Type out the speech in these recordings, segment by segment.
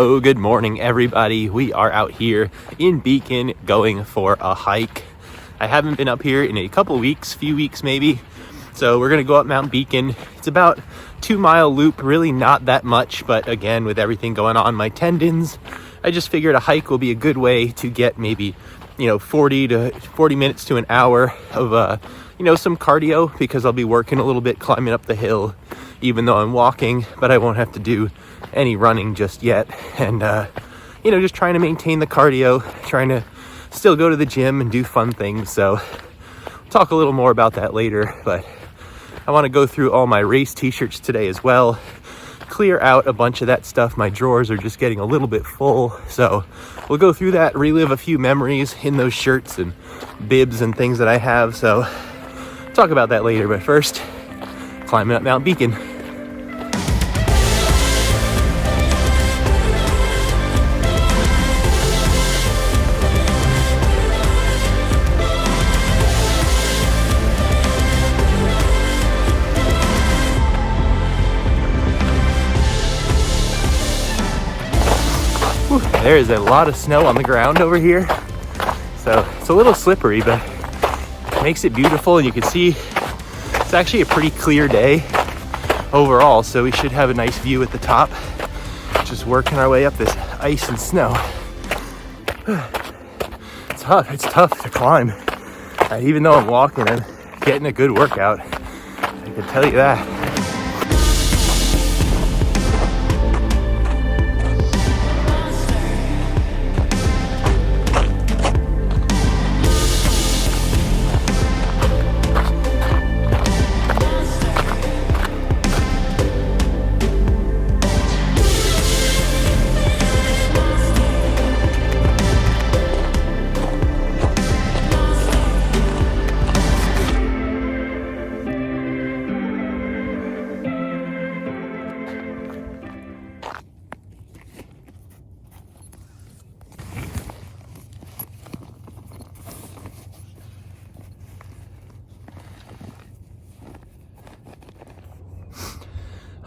Hello, good morning everybody. We are out here in Beacon going for a hike. I haven't been up here in a few weeks maybe. So we're gonna go up Mount Beacon. It's about 2-mile loop, really not that much, but again, with everything going on my tendons, I just figured a hike will be a good way to get maybe 40 minutes to an hour of some cardio, because I'll be working a little bit climbing up the hill even though I'm walking, but I won't have to do any running just yet. And just trying to maintain the cardio, trying to still go to the gym and do fun things. So we'll talk a little more about that later, but I want to go through all my race t-shirts today as well, clear out a bunch of that stuff. My drawers are just getting a little bit full, so we'll go through that, relive a few memories in those shirts and bibs and things that I have. So talk about that later, but first, climbing up Mount Beacon. There is a lot of snow on the ground over here, so it's a little slippery, but it makes it beautiful. And you can see it's actually a pretty clear day overall, so we should have a nice view at the top, just working our way up this ice and snow. It's tough to climb. Even though I'm walking, I'm getting a good workout, I can tell you that.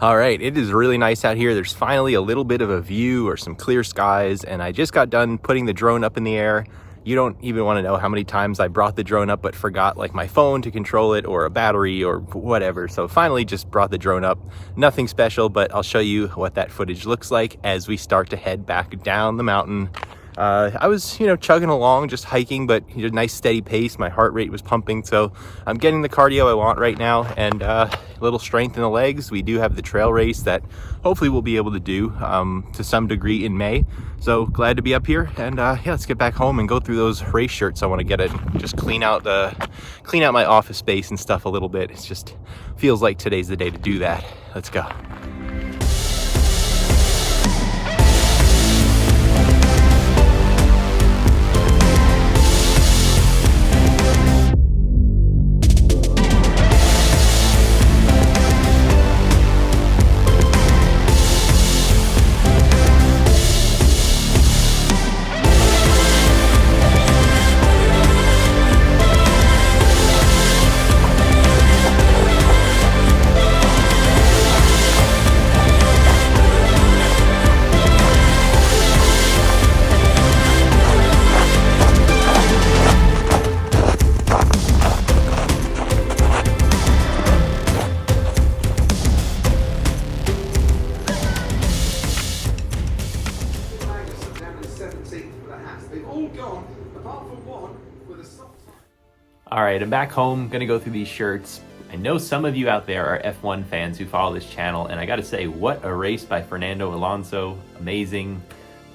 All right, it is really nice out here. There's finally a little bit of a view or some clear skies, and I just got done putting the drone up in the air. You don't even want to know how many times I brought the drone up but forgot like my phone to control it or a battery or whatever. So finally just brought the drone up. Nothing special, but I'll show you what that footage looks like as we start to head back down the mountain. I was, chugging along, just hiking, but a nice steady pace. My heart rate was pumping, so I'm getting the cardio I want right now, and a little strength in the legs. We do have the trail race that hopefully we'll be able to do to some degree in May. So glad to be up here, and let's get back home and go through those race shirts. I want to get it, just clean out my office space and stuff a little bit. It just feels like today's the day to do that. Let's go. All right, I'm back home, gonna go through these shirts. I know some of you out there are F1 fans who follow this channel, and I gotta say, what a race by Fernando Alonso. Amazing.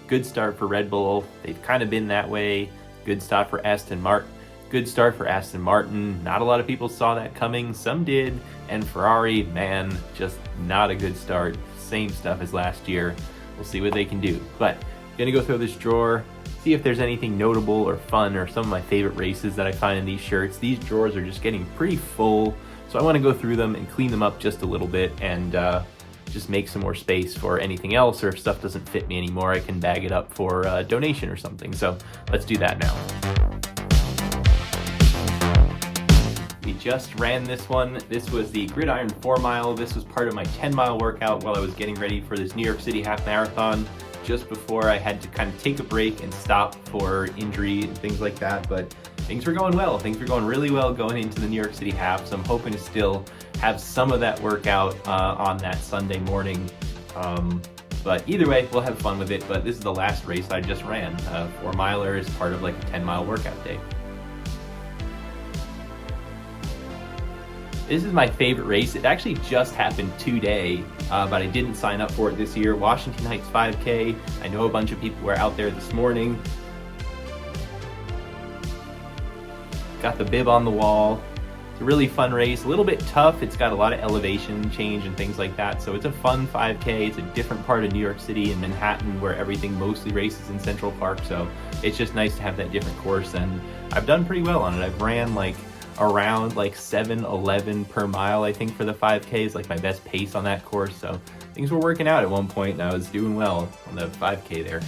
Good start for Red Bull. They've kind of been that way. Good start for Aston Martin. Not a lot of people saw that coming. Some did. And Ferrari, man, just not a good start. Same stuff as last year. We'll see what they can do. But gonna go through this drawer, see if there's anything notable or fun or some of my favorite races that I find in these shirts. These drawers are just getting pretty full, so I want to go through them and clean them up just a little bit and just make some more space for anything else, or if stuff doesn't fit me anymore, I can bag it up for a donation or something. So let's do that now. We just ran this one. This was the Gridiron 4 Mile. This was part of my 10 mile workout while I was getting ready for this New York City half marathon. just before I had to kind of take a break and stop for injury and things like that, but things were going well. Things were going really well going into the New York City half, so I'm hoping to still have some of that workout on that Sunday morning. But either way, we'll have fun with it. But this is the last race I just ran. 4 miler is part of like a 10-mile workout day. This is my favorite race. It actually just happened today, but I didn't sign up for it this year. Washington Heights 5K. I know a bunch of people were out there this morning. Got the bib on the wall. It's a really fun race, a little bit tough. It's got a lot of elevation change and things like that. So it's a fun 5K. It's a different part of New York City and Manhattan where everything mostly races in Central Park. So it's just nice to have that different course. And I've done pretty well on it. I've ran like around like 7:11 per mile, I think, for the 5K is like my best pace on that course. So things were working out at one point and I was doing well on the 5K there.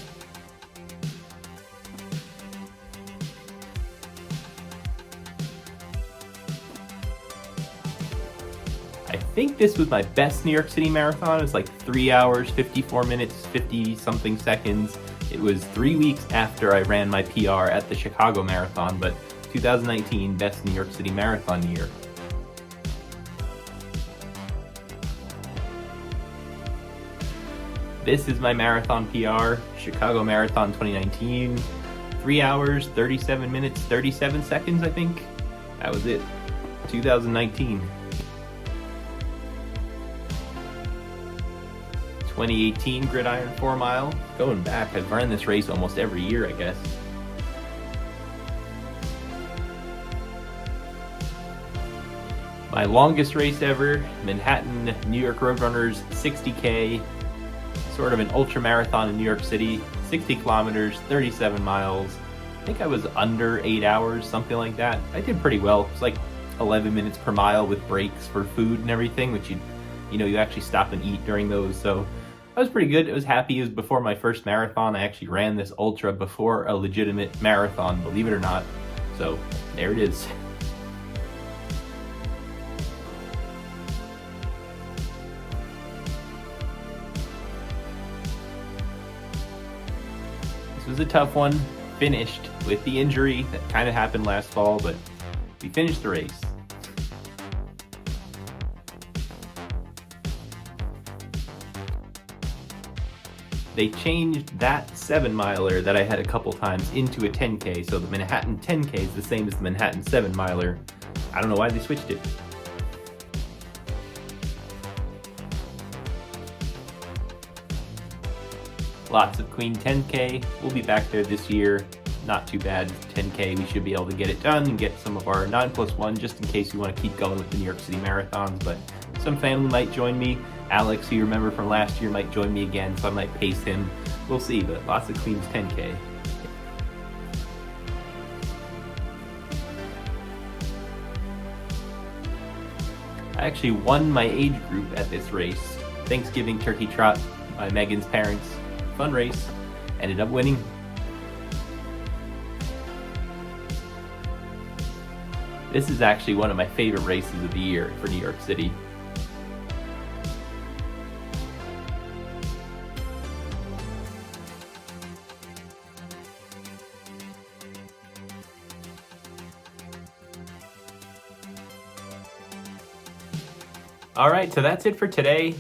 I think this was my best New York City marathon. It was like 3 hours, 54 minutes, 50 something seconds. It was 3 weeks after I ran my PR at the Chicago Marathon, but 2019 best New York City marathon year. This is my marathon PR, Chicago Marathon 2019. 3 hours, 37 minutes, 37 seconds, I think. That was it. 2019. 2018 Gridiron 4 mile. Going back, I've run this race almost every year, I guess. My longest race ever, Manhattan New York Roadrunners 60K, sort of an ultra marathon in New York City, 60 kilometers, 37 miles. I think I was under 8 hours, something like that. I did pretty well. It's like 11 minutes per mile with breaks for food and everything, which you actually stop and eat during those. So I was pretty good. I was happy. It was before my first marathon. I actually ran this ultra before a legitimate marathon, believe it or not. So there it is. This was a tough one. Finished with the injury that kind of happened last fall, but we finished the race. They changed that 7-miler that I had a couple times into a 10K, so the Manhattan 10K is the same as the Manhattan 7-miler. I don't know why they switched it. Lots of Queen 10K. We'll be back there this year. Not too bad. 10K, we should be able to get it done and get some of our 9+1 just in case we want to keep going with the New York City marathons. But some family might join me. Alex, who you remember from last year, might join me again, so I might pace him. We'll see, but lots of Queens 10K. I actually won my age group at this race. Thanksgiving Turkey Trot by Megan's parents. Fun race. Ended up winning. This is actually one of my favorite races of the year for New York City. All right, so that's it for today.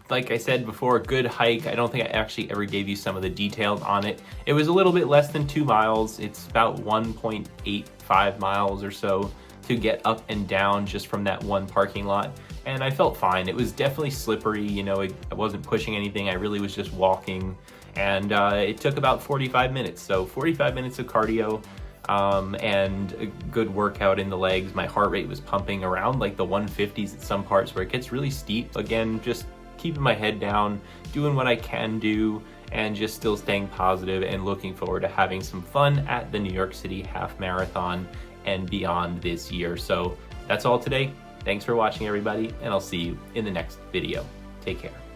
Like I said before, good hike. I don't think I actually ever gave you some of the details on it. It was a little bit less than 2 miles. It's about 1.85 miles or so to get up and down just from that one parking lot. And I felt fine. It was definitely slippery. I wasn't pushing anything. I really was just walking. And it took about 45 minutes. So 45 minutes of cardio. And a good workout in the legs. My heart rate was pumping around like the 150s at some parts where it gets really steep. Again, just keeping my head down, doing what I can do, and just still staying positive and looking forward to having some fun at the New York City Half Marathon and beyond this year. So that's all today. Thanks for watching, everybody, and I'll see you in the next video. Take care.